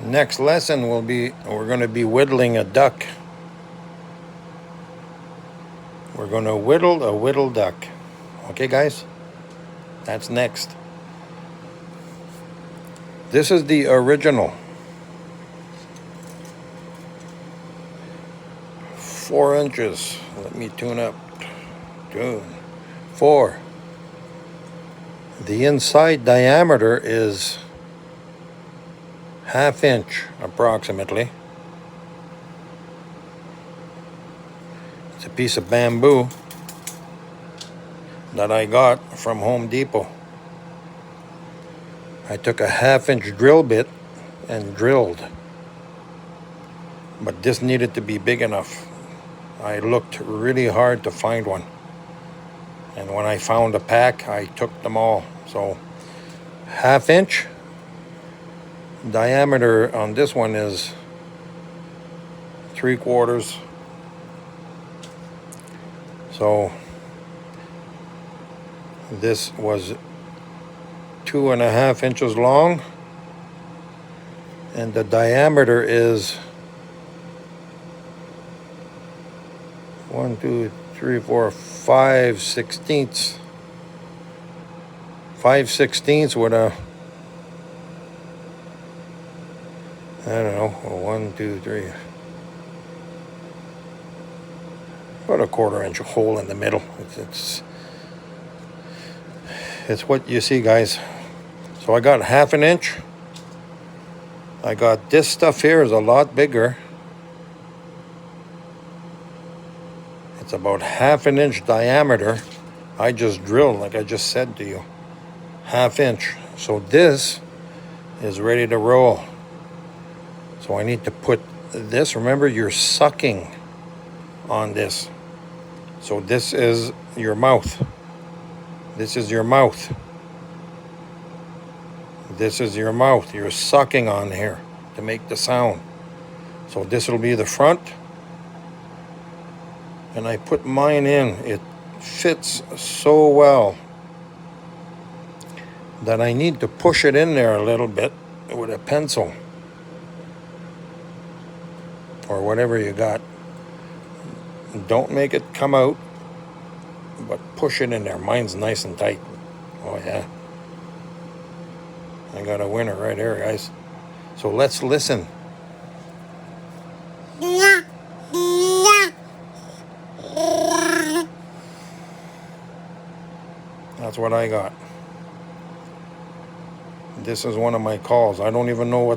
Next lesson will be, we're going to be whittling a duck. We're going to whittle a whittle duck. Okay, guys? That's next. This is the original. 4 inches. Let me tune up. Tune. 4. The inside diameter is 1/2 inch approximately. It's a piece of bamboo that I got from Home Depot. I took a 1/2 inch drill bit and drilled, but this needed to be big enough. I looked really hard to find one, and when I found a pack, I took them all. So 1/2 inch diameter on this one is 3/4. So this was 2.5 inches long, and the diameter is 1, 2, 3, 4, 5/16. 5/16 with a, I don't know, 1, 2, 3, about a 1/4 inch hole in the middle. It's what you see, guys. So I got 1/2 inch. I got this stuff here is a lot bigger. It's about 1/2 inch diameter. I just drilled, like I just said to you, 1/2 inch. So this is ready to roll. So I need to put this, remember you're sucking on this. So this is your mouth. This is your mouth. This is your mouth. You're sucking on here to make the sound. So this will be the front. And I put mine in. It fits so well that I need to push it in there a little bit with a pencil or whatever you got. Don't make it come out, but push it in there. Mine's nice and tight. Oh yeah. I got a winner right here, guys. So let's listen. That's what I got. This is one of my calls. I don't even know what